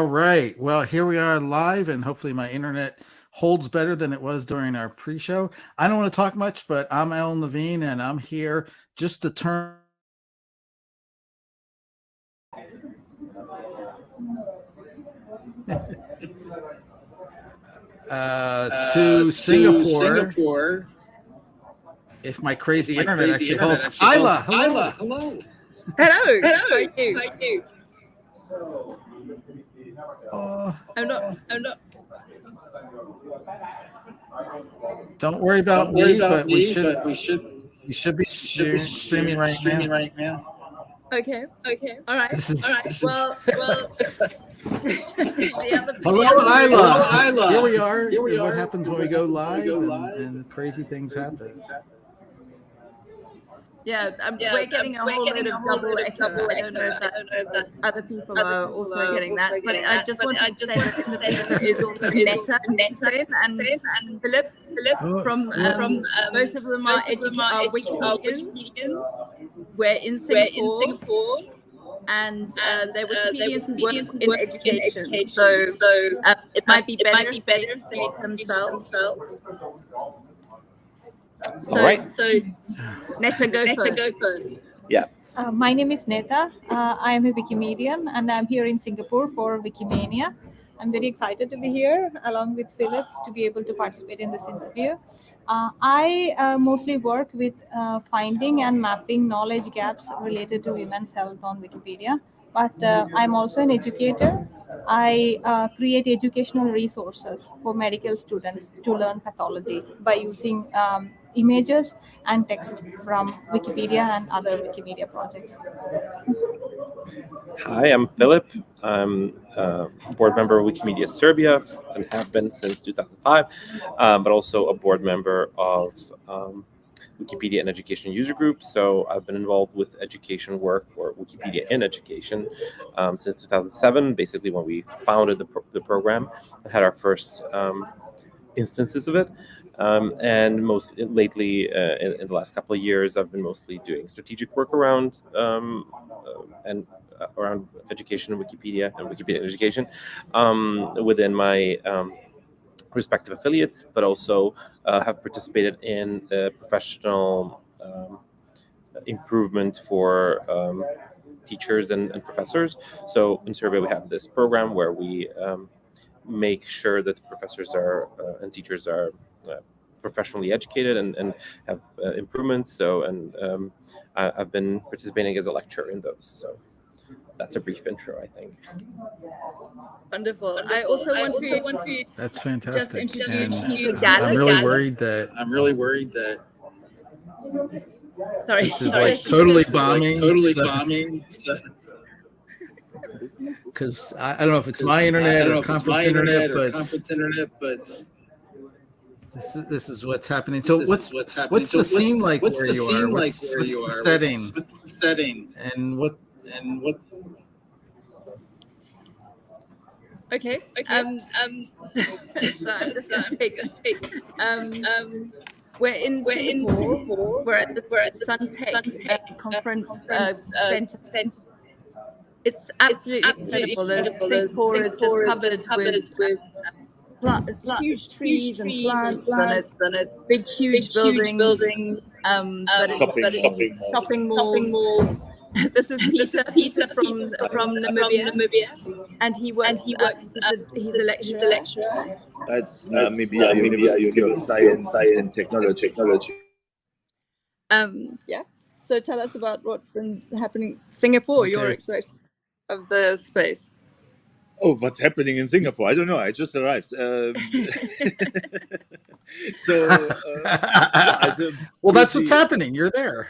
All right. Well, here we are live, and hopefully my internet holds better than it was during our pre-show. I don't want to talk much, but I'm Alan Levine, and I'm here just to turn to Singapore. If my crazy internet actually holds. Isla, hello. Hello. How are you? I'm not. Don't worry about me, but we should be streaming right now. Okay. All right. Well. Hello, Isla. Here we are. What happens when we go live and crazy things happen. Yeah, we're getting a whole load of double echo. I don't know if that other people are also getting that. But I just wanted to say that in the picture is also Netha Hussain and Filiip from both of them are Wikipedians. We're in Singapore. And they're Wikipedians who work in education. So it might be better if they create themselves. So Netha, go first. Yeah. My name is Netha. I am a Wikimedian, and I'm here in Singapore for Wikimania. I'm very excited to be here along with Filiip to be able to participate in this interview. I mostly work with finding and mapping knowledge gaps related to women's health on Wikipedia, but I'm also an educator. I create educational resources for medical students to learn pathology by using images and text from Wikipedia and other Wikimedia projects. Hi, I'm Filiip. I'm a board member of Wikimedia Serbia and have been since 2005, but also a board member of Wikipedia Education User Group. So I've been involved with education work or Wikipedia in Education since 2007, basically when we founded the program and had our first instances of it. And most lately, in the last couple of years, I've been mostly doing strategic work around around education and Wikipedia education within my respective affiliates, but also have participated in professional improvement for teachers and professors. So in Serbia, we have this program where we make sure that professors and teachers are professionally educated and have improvements. So I've been participating as a lecturer in those. So that's a brief intro, I think. Wonderful. I also want to. That's fantastic. Just introduce you to Gallert. I'm really worried that. Sorry. This is like totally bombing. Because I don't know if it's my internet or conference internet, but this is what's happening. So what's the scene like where you are? What's the setting? And what? Okay. So I'm just gonna take. We're in Singapore. We're at the Suntech conference center. It's absolutely incredible. Singapore is just covered with huge trees and plants, and it's big, huge buildings. But it's shopping malls. This is Peter from Namibia, and he works. He's a lecturer. That's Namibia University of Science and Technology. Yeah. So tell us about what's happening in Singapore. Okay. Your experience of the space. Oh, what's happening in Singapore? I don't know. I just arrived. Well, that's what's happening. You're there.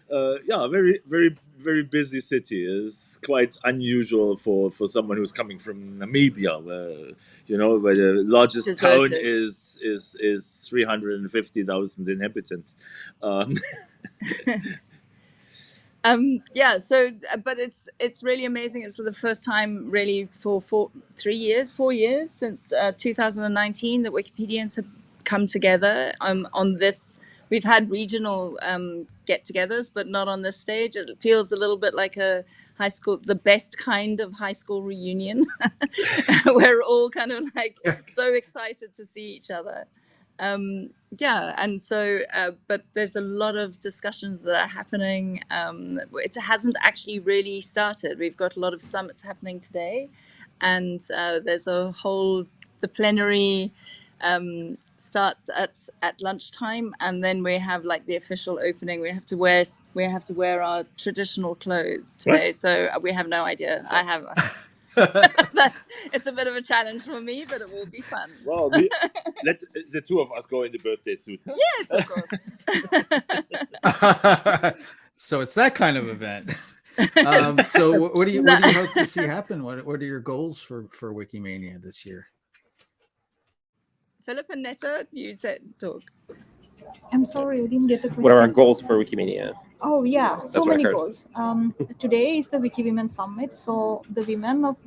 Very, very, very busy city. Is quite unusual for someone who's coming from Namibia, where the largest town is 350,000 inhabitants. So, but it's really amazing. It's the first time really for 4 years since 2019 that Wikipedians have come together on this. We've had regional get-togethers, but not on this stage. It feels a little bit like a the best kind of high school reunion. We're all kind of like so excited to see each other. And so, but there's a lot of discussions that are happening. It hasn't actually really started. We've got a lot of summits happening today, and there's the plenary starts at lunchtime, and then we have like the official opening. We have to wear our traditional clothes today. What? So we have no idea. It's a bit of a challenge for me, but it will be fun. Well, let the two of us go in the birthday suit. Huh? Yes, of course. So it's that kind of event. So what do you hope to see happen? What are your goals for Wikimania this year? Filiip and Netha, you said talk. I'm sorry, I didn't get the question. What are our goals for Wikimania? Oh yeah, so many goals. Today is the Wiki Women Summit. So the women of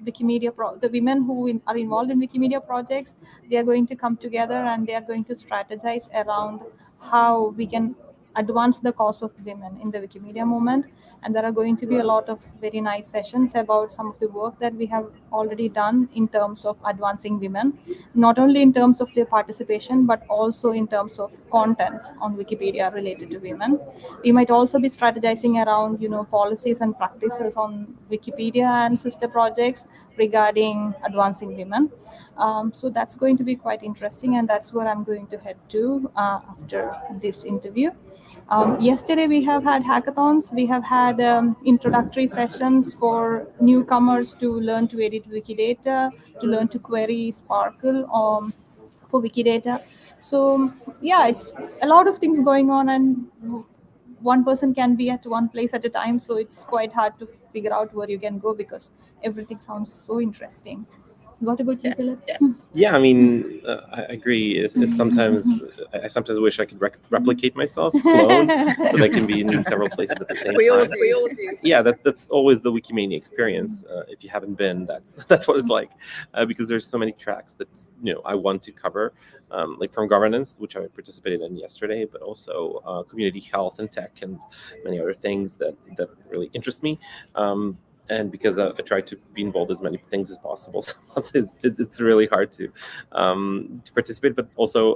Wikimedia, the women who are involved in Wikimedia projects, they are going to come together and they are going to strategize around how we can advance the cause of women in the Wikimedia movement. And there are going to be a lot of very nice sessions about some of the work that we have already done in terms of advancing women, not only in terms of their participation, but also in terms of content on Wikipedia related to women. We might also be strategizing around, policies and practices on Wikipedia and sister projects regarding advancing women. So that's going to be quite interesting, and that's where I'm going to head to after this interview. Yesterday we have had hackathons. We have had introductory sessions for newcomers to learn to edit Wikidata, to learn to query Sparkle for Wikidata. So yeah, it's a lot of things going on, and one person can be at one place at a time. So it's quite hard to figure out where you can go because everything sounds so interesting. What about you, Philip? Yeah, I mean, I agree. It's sometimes I sometimes wish I could replicate myself, clone, so that I can be in several places at the same time. We all do. Yeah, that's always the Wikimania experience. If you haven't been, that's what it's like, because there's so many tracks that I want to cover, like from governance, which I participated in yesterday, but also community health and tech and many other things that really interest me. And because I try to be involved as many things as possible, sometimes it's really hard to participate. But also,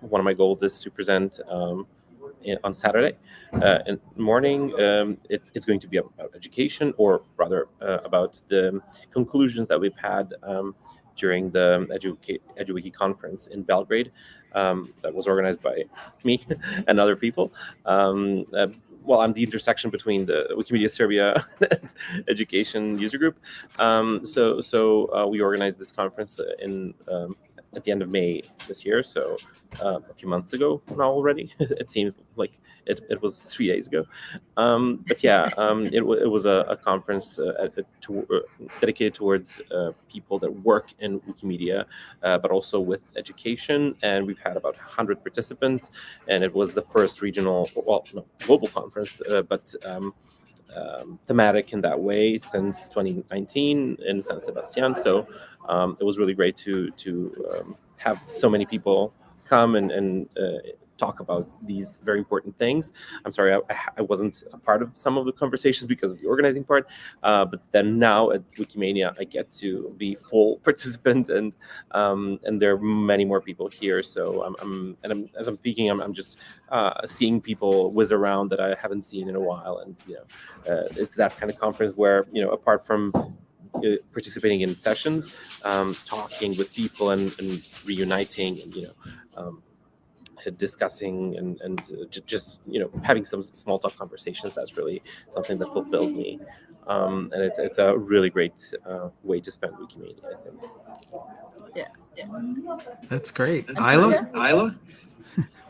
one of my goals is to present on Saturday in the morning. It's going to be about education, or rather about the conclusions that we've had during the EduWiki conference in Belgrade that was organized by me and other people. Well, I'm the intersection between the Wikimedia Serbia and Education User Group. So we organized this conference at the end of May this year. So a few months ago now already. It seems like it was 3 days ago. But yeah, it was a conference dedicated towards people that work in Wikimedia, but also with education. And we've had about 100 participants, and it was the first global conference, but thematic in that way since 2019 in San Sebastian. So it was really great to have so many people come and talk about these very important things. I'm sorry, I wasn't a part of some of the conversations because of the organizing part, but then now at Wikimania I get to be full participant, and there are many more people here. So as I'm speaking, I'm just seeing people whiz around that I haven't seen in a while, and it's that kind of conference where apart from participating in sessions, talking with people and reuniting and discussing and just having some small talk conversations, that's really something that fulfills me, and it's a really great way to spend Wikimania, I think. Yeah. That's great. Isla,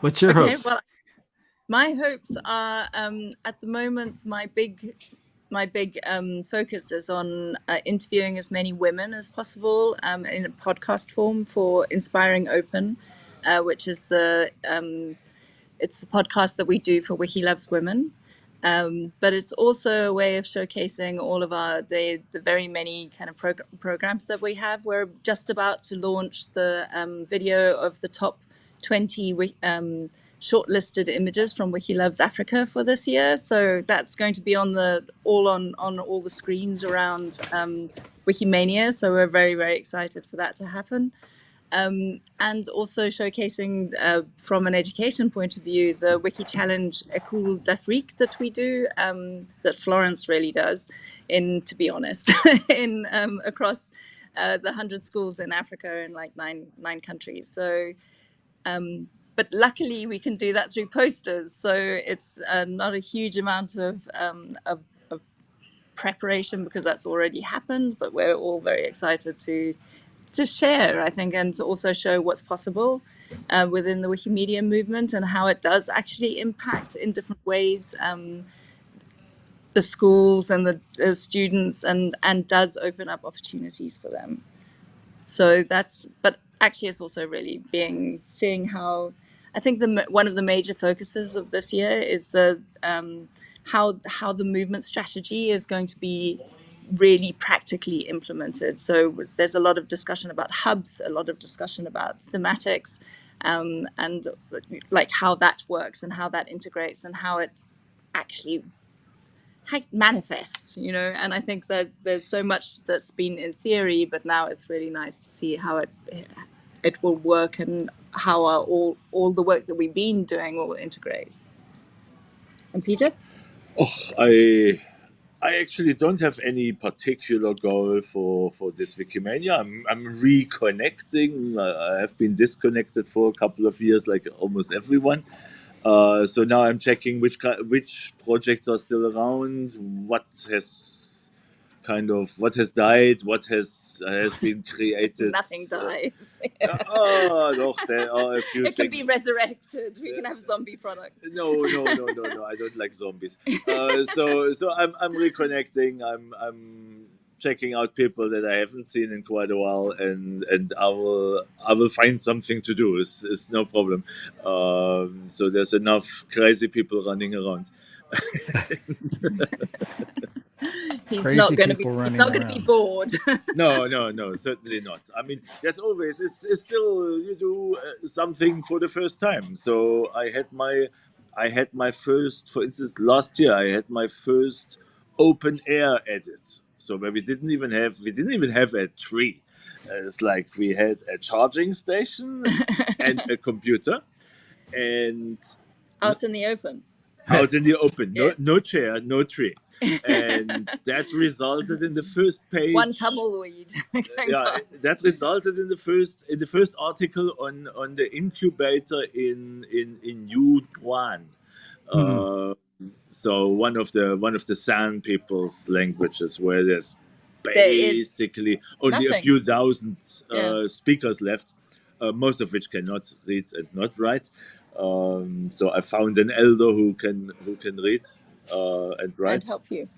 what's your hopes? Well, my hopes are at the moment my big focus is on interviewing as many women as possible in a podcast form for Inspiring Open, which is it's the podcast that we do for Wiki Loves Women. But it's also a way of showcasing all of the very many kind of programs that we have. We're just about to launch the video of the top 20 shortlisted images from Wiki Loves Africa for this year. So that's going to be on all the screens around Wikimania. So we're very, very excited for that to happen. And also showcasing from an education point of view, the Wiki Challenge École d'Afrique that we do, that Florence really does, to be honest, across the 100 schools in Africa in like nine countries. So, but luckily we can do that through posters. So it's not a huge amount of preparation because that's already happened, but we're all very excited to share, I think, and to also show what's possible within the Wikimedia movement and how it does actually impact in different ways the schools and the students and does open up opportunities for them. So but actually it's also really seeing how, I think one of the major focuses of this year is how the movement strategy is going to be really practically implemented. So there's a lot of discussion about hubs, a lot of discussion about thematics, and like how that works and how that integrates and how it actually manifests, and I think that there's so much that's been in theory, but now it's really nice to see how it will work and how all the work that we've been doing will integrate. And Peter? I actually don't have any particular goal for this Wikimania. I'm reconnecting. I have been disconnected for a couple of years, like almost everyone. So now I'm checking which projects are still around, what has died, what has been created. Nothing dies. No, there are a few it can things. Be resurrected. We can have zombie products. No. I don't like zombies. So I'm reconnecting. I'm checking out people that I haven't seen in quite a while, and I will find something to do. It's no problem. So there's enough crazy people running around. He's not going to be bored. No, certainly not. I mean, there's always it's still you do something for the first time. So I had my first, for instance, last year I had my first open air edit. So where we didn't even have a tree. It's like we had a charging station and a computer, and out in the open. Yes. No chair, no tree. And that resulted in the first page. One tumbleweed. That resulted in the first article on the incubator in Yunnan. So one of the San people's languages, where there's basically only a few thousand speakers left, most of which cannot read and not write. So I found an elder who can read and write and help you.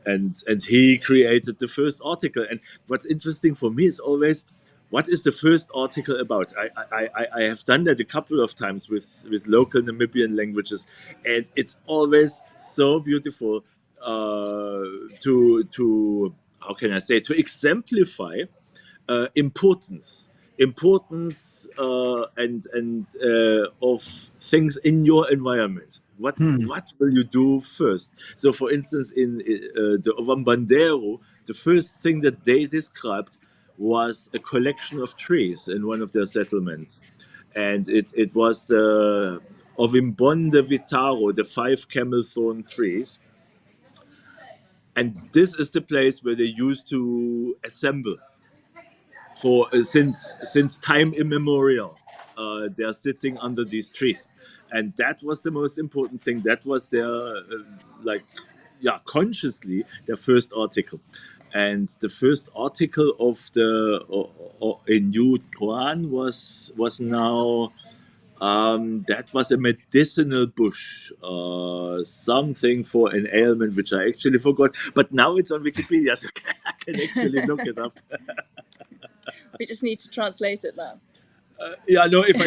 And he created the first article. And what's interesting for me is always, what is the first article about? I have done that a couple of times with local Namibian languages, and it's always so beautiful to how can I say, to exemplify importance and of things in your environment. What will you do first? So, for instance, in the Ovambandero, the first thing that they described was a collection of trees in one of their settlements, and it was the Ovimbonde Vitaro, the 5 camel thorn trees, and this is the place where they used to assemble. For since time immemorial, they are sitting under these trees, and that was the most important thing. That was their consciously their first article, and the first article of in Yunnan was now that was a medicinal bush, something for an ailment which I actually forgot, but now it's on Wikipedia, so I can actually look it up. We just need to translate it now. If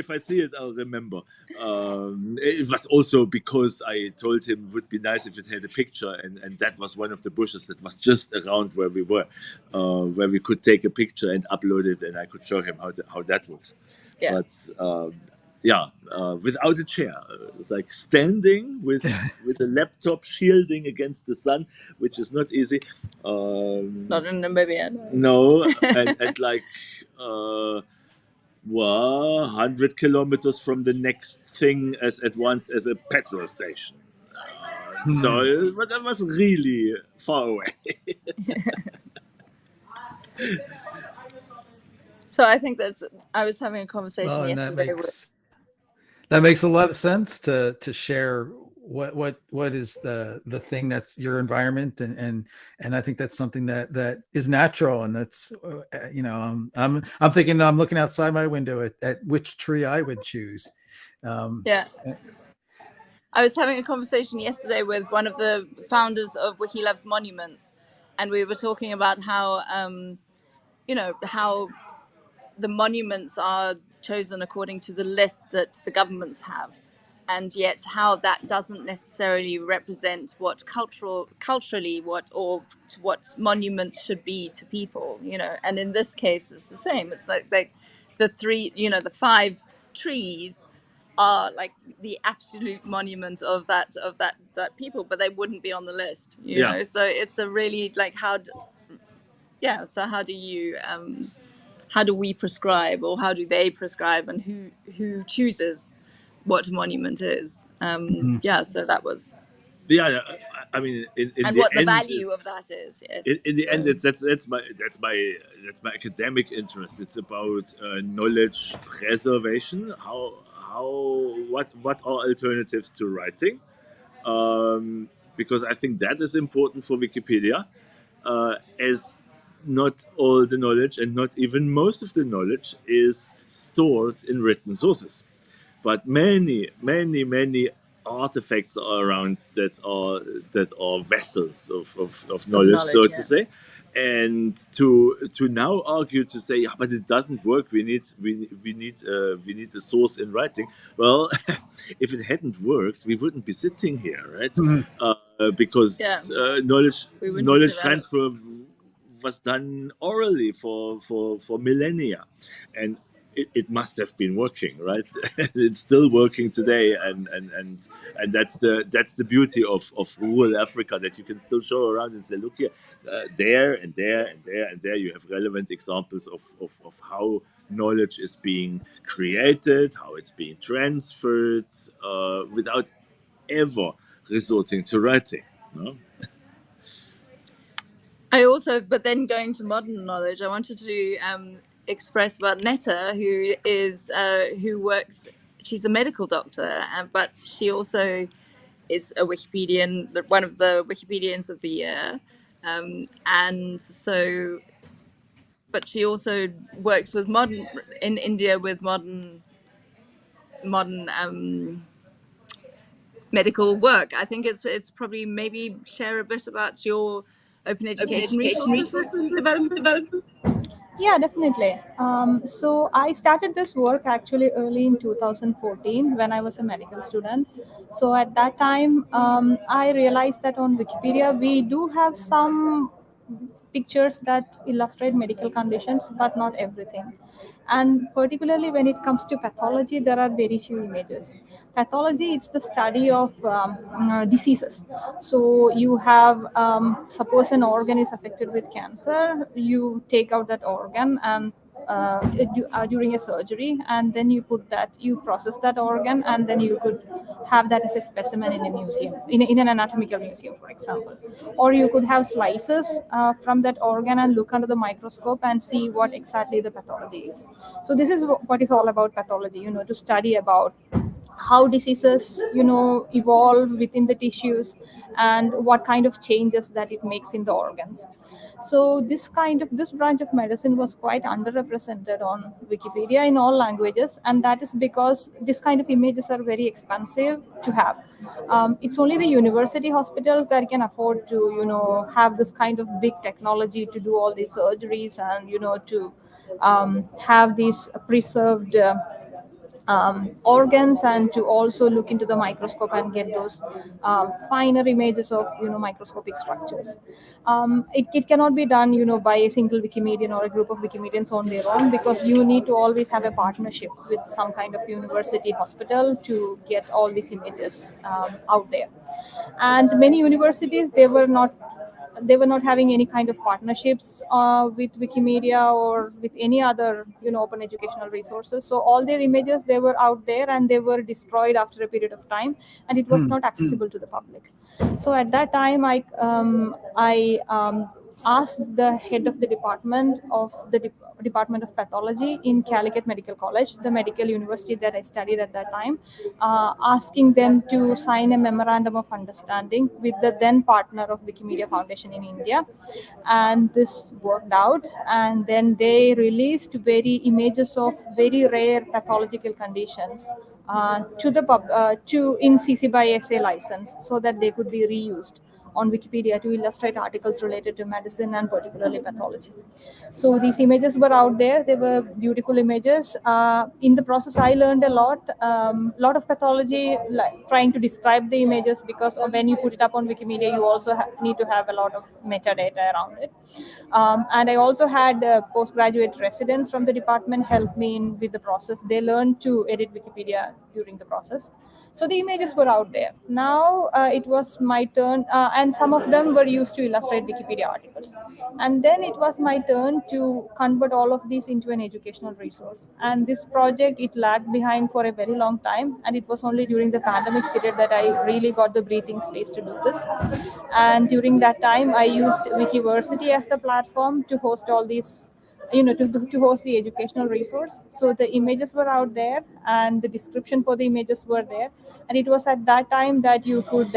I see it, I'll remember. It was also because I told him it would be nice if it had a picture, and that was one of the bushes that was just around where we were, where we could take a picture and upload it, and I could show him how that works. Yeah. But without a chair, like standing with a laptop shielding against the sun, which is not easy. Not in Namibia. No, and like 100 kilometers from the next thing at once as a petrol station. So that was really far away. So I think I was having a conversation yesterday that makes a lot of sense to share what is the thing that's your environment, and I think that's something that is natural, and that's I'm thinking, I'm looking outside my window at which tree I would choose. I was having a conversation yesterday with one of the founders of Wiki Loves Monuments, and we were talking about how how the monuments are chosen according to the list that the governments have, and yet how that doesn't necessarily represent what culturally what monuments should be to people, and in this case it's the same. It's like the 5 trees are like the absolute monument of that people, but they wouldn't be on the list, know. So it's a really like so how do we prescribe, or how do they prescribe, and who chooses what monument is? So that was. I mean, in and the what the end, value of that is. Yes. In the end, that's my academic interest. It's about knowledge preservation. What are alternatives to writing? Because I think that is important for Wikipedia, as not all the knowledge, and not even most of the knowledge, is stored in written sources. But many artifacts are around that are vessels of knowledge, so to say. And to now argue to say, but it doesn't work, we need a source in writing. Well, if it hadn't worked, we wouldn't be sitting here, right? Because knowledge transfer was done orally for millennia, and it must have been working, right? It's still working today, and that's the beauty of rural Africa, that you can still show around and say, look here, there and there and there and there, you have relevant examples of how knowledge is being created, how it's being transferred, without ever resorting to writing. No? But then going to modern knowledge, I wanted to express about Netha, who works. She's a medical doctor, but she also is a Wikipedian, one of the Wikipedians of the year, and so. But she also works with in India with modern medical work. I think it's probably maybe share a bit about your open education resources development. Yeah, definitely. So I started this work actually early in 2014 when I was a medical student. So at that time, I realized that on Wikipedia, we do have some pictures that illustrate medical conditions, but not everything. And particularly when it comes to pathology, there are very few images. Pathology, it's the study of diseases. So you have, suppose an organ is affected with cancer, you take out that organ and during a surgery, and then you process that organ, and then you could have that as a specimen in a museum, in an anatomical museum, for example. Or you could have slices from that organ and look under the microscope and see what exactly the pathology is. So this is what is all about pathology, to study about how diseases evolve within the tissues and what kind of changes that it makes in the organs. So this branch of medicine was quite underrepresented on Wikipedia in all languages, and that is because this kind of images are very expensive to have. It's only the university hospitals that can afford to have this kind of big technology to do all these surgeries and to have these preserved organs, and to also look into the microscope and get those finer images of microscopic structures. It cannot be done by a single Wikimedian or a group of Wikimedians on their own, because you need to always have a partnership with some kind of university hospital to get all these images out there. And many universities, they were not having any kind of partnerships with Wikimedia or with any other open educational resources. So all their images, they were out there and they were destroyed after a period of time, and it was not accessible to the public. So at that time, I asked the head of the Department of Pathology in Calicut Medical College, the medical university that I studied at that time, asking them to sign a memorandum of understanding with the then partner of Wikimedia Foundation in India. And this worked out, and then they released images of very rare pathological conditions to in CC by SA license, so that they could be reused on Wikipedia to illustrate articles related to medicine and particularly pathology. So these images were out there. They were beautiful images. In the process, I learned a lot of pathology, like trying to describe the images, because when you put it up on Wikimedia, you also need to have a lot of metadata around it. And I also had postgraduate residents from the department help me with the process. They learned to edit Wikipedia during the process. So the images were out there. Now it was my turn, and some of them were used to illustrate Wikipedia articles. And then it was my turn to convert all of these into an educational resource. And this project, it lagged behind for a very long time. And it was only during the pandemic period that I really got the breathing space to do this. And during that time, I used Wikiversity as the platform to host all these, to host the educational resource. So the images were out there and the description for the images were there. And it was at that time that you could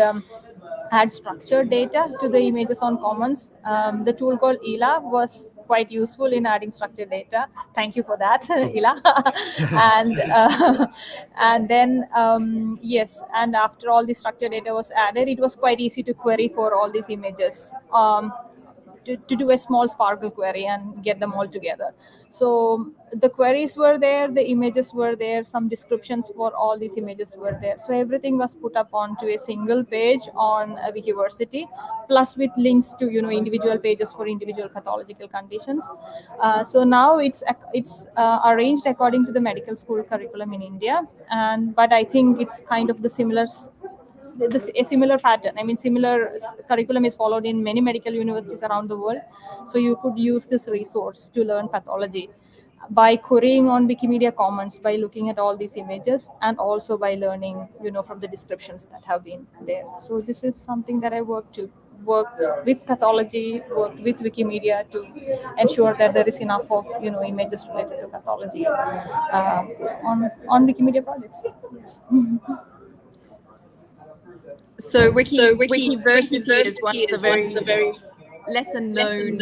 add structured data to the images on Commons. The tool called Isla was quite useful in adding structured data. Thank you for that, Isla. And then yes, and after all the structured data was added, it was quite easy to query for all these images. To do a small Sparkle query and get them all together. So the queries were there, the images were there, some descriptions for all these images were there. So everything was put up onto a single page on Wikiversity, plus with links to individual pages for individual pathological conditions. So now it's arranged according to the medical school curriculum in India, but I think it's kind of a similar pattern. I mean, similar curriculum is followed in many medical universities around the world. So you could use this resource to learn pathology by querying on Wikimedia Commons, by looking at all these images, and also by learning, from the descriptions that have been there. So this is something that I worked with pathology, worked with Wikimedia to ensure that there is enough of images related to pathology on Wikimedia projects. Yes. So Wikiversity is one of the very lesser known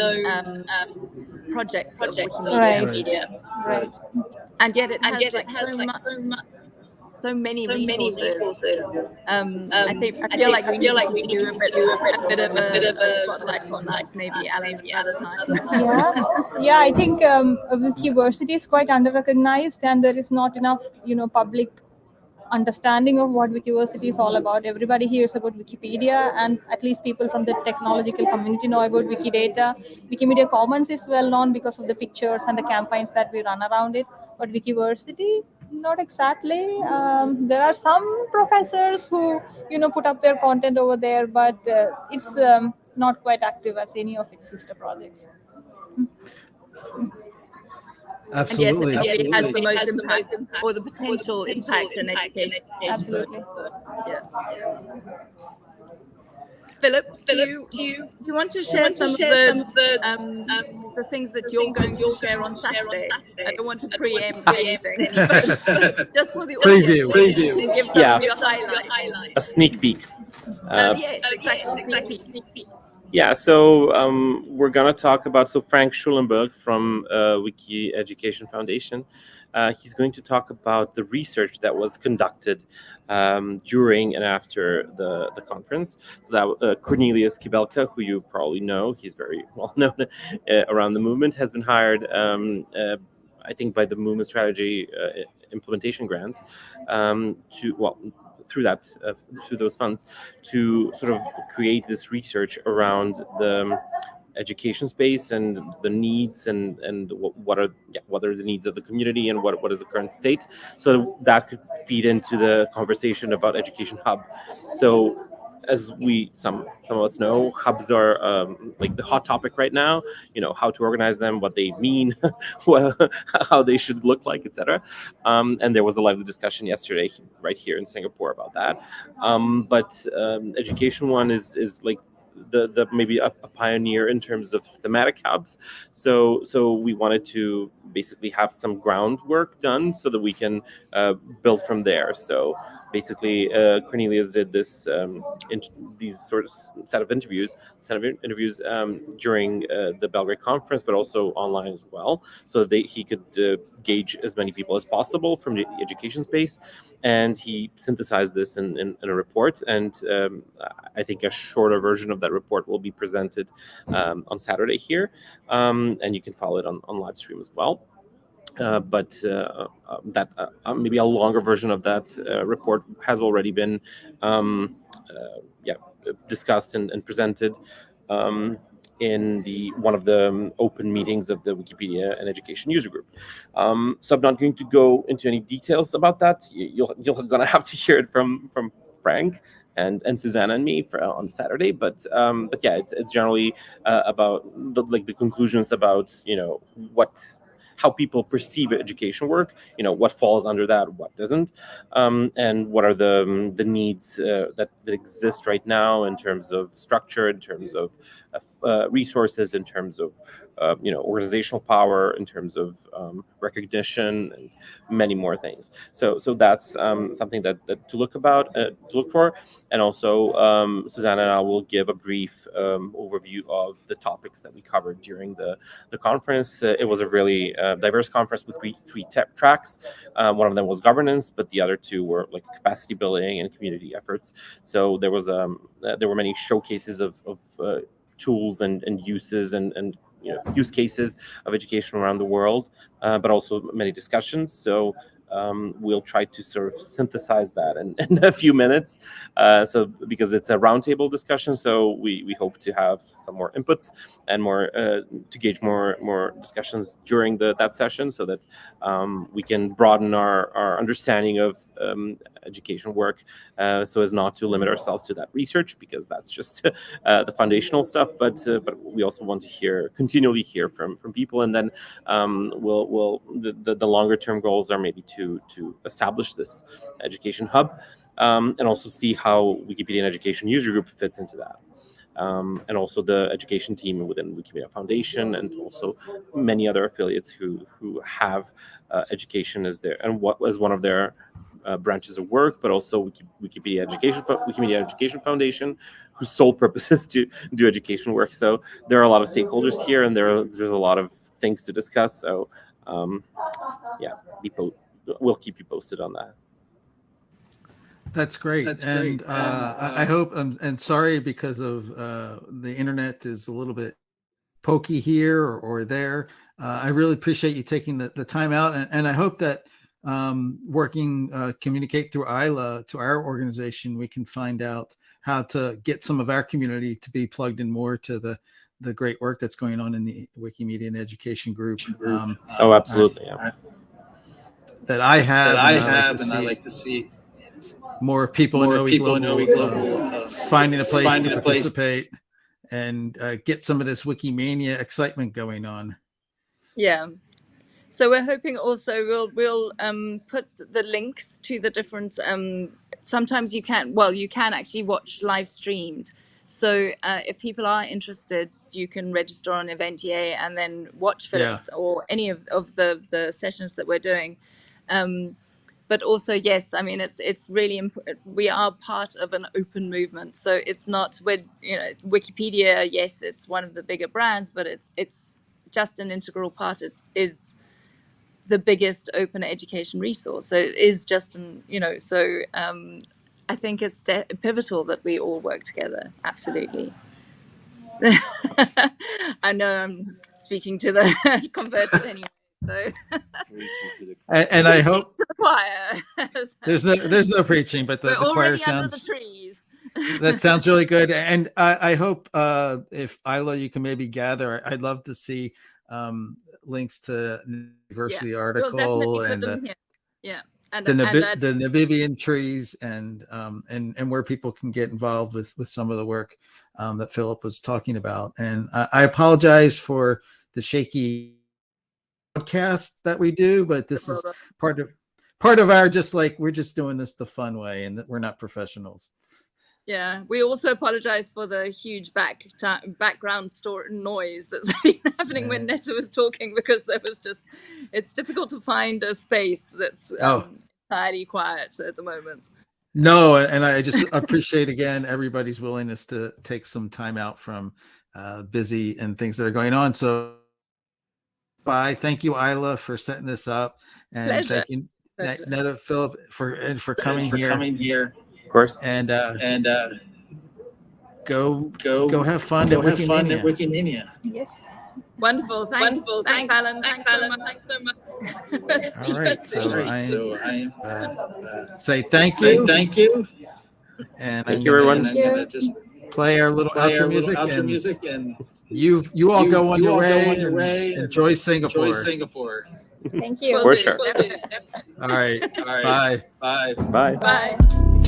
projects of Wikimedia. Right. And yet it has so many resources. I feel like we need to do a bit of a spotlight on that, maybe another time. Yeah. I think Wikiversity is quite under-recognized, and there is not enough, public understanding of what Wikiversity is all about. Everybody hears about Wikipedia, and at least people from the technological community know about Wikidata. Wikimedia Commons is well known because of the pictures and the campaigns that we run around it, but Wikiversity, not exactly. There are some professors who put up their content over there, but it's not quite active as any of its sister projects. Absolutely. And yes, it has the most impact, or the potential impact in education. Absolutely. Yeah. Philip, do you want to share some of the things that you're going to share on Saturday? I don't want to preempt anything, but just for the audience, preview. Give some of your highlights. A sneak peek. Yes, exactly. Sneak peek. Yeah, so we're going to talk about, Frank Schulenberg from Wiki Education Foundation. He's going to talk about the research that was conducted during and after the conference. So that Cornelius Kibelka, who you probably know, he's very well known around the movement, has been hired, I think, by the movement strategy implementation grants through those funds to sort of create this research around the education space and the needs and what are the needs of the community and what is the current state, so that could feed into the conversation about Education Hub. So as some of us know, hubs are like the hot topic right now. How to organize them, what they mean, how they should look like, etc. And there was a lively discussion yesterday right here in Singapore about that. But Education One is like the maybe a pioneer in terms of thematic hubs. So we wanted to basically have some groundwork done so that we can build from there. So basically, Cornelius did this these sort of set of interviews during the Belgrade conference, but also online as well, so that he could gauge as many people as possible from the education space. And he synthesized this in a report, and I think a shorter version of that report will be presented on Saturday here, and you can follow it on live stream as well. But that maybe a longer version of that report has already been discussed and presented in one of the open meetings of the Wikipedia and Education User Group. So I'm not going to go into any details about that. You're gonna have to hear it from Frank and Susanna and me on Saturday. But yeah, it's generally about the conclusions about how people perceive education work, what falls under that, what doesn't, and what are the needs that exist right now in terms of structure, in terms of resources, in terms of organizational power, in terms of recognition, and many more things. So that's something that to look for. And also Susanna and I will give a brief overview of the topics that we covered during the conference. It was a really diverse conference with three tracks. One of them was governance, but the other two were like capacity building and community efforts. So there were many showcases of tools and uses and use cases of education around the world, but also many discussions. So we'll try to sort of synthesize that in a few minutes. So because it's a roundtable discussion, so we hope to have some more inputs and more to gauge more discussions during that session, so that we can broaden our understanding of education work, so as not to limit ourselves to that research, because that's just the foundational stuff. But we also want to continually hear from people, and then the longer term goals are maybe to establish this education hub, and also see how Wikipedia and Education User Group fits into that. And also the education team within Wikimedia Foundation, and also many other affiliates who have education as one of their branches of work, but also Wikimedia Education Foundation, whose sole purpose is to do education work. So there are a lot of stakeholders here, and there's a lot of things to discuss. So we'll keep you posted on that. That's great. I hope, and sorry because of the internet is a little bit pokey here or there. I really appreciate you taking the time out, and I hope that communicate through Isla to our organization, we can find out how to get some of our community to be plugged in more to the great work that's going on in the Wikimedia and Education Group. Oh, absolutely. That I have, and I like to see more people in OEGlobal finding a place to participate and get some of this Wikimania excitement going on. Yeah. So we're hoping also we'll put the links to the different. Sometimes you can actually watch live streamed. So if people are interested, you can register on Eventia and then watch Filiip's or any of the sessions that we're doing. But also, yes, I mean, it's really important. We are part of an open movement. So it's not Wikipedia. Yes, it's one of the bigger brands, but it's just an integral part. It is the biggest open education resource. So it is just I think it's pivotal that we all work together. Absolutely. I know I'm speaking to the converted anyway. So and I hope to the choir. there's no preaching, but the choir sounds under the trees. That sounds really good. And I hope if Isla, you can maybe gather. I'd love to see links to university article and the Namibian trees and where people can get involved with some of the work that Filiip was talking about. And I apologize for the shaky podcast that we do, but this is part of our just like we're just doing this the fun way, and that we're not professionals. Yeah, we also apologize for the huge background noise that's been happening when Netha was talking, because there was it's difficult to find a space that's entirely quiet at the moment. No, and I just appreciate again everybody's willingness to take some time out from busy and things that are going on. So thank you, Isla, for setting this up, and Pleasure. Thank you, Netha, Filiip, for coming here. Of course. And go have fun at Wikimania. Yes. Wonderful. Thanks, Alan. Thanks so much. All right. So I say thank you. And thank you, everyone. I'm going to just play our little outro music, and you all go on your way and enjoy Singapore. Thank you. For sure. All right. Bye. Bye. Bye.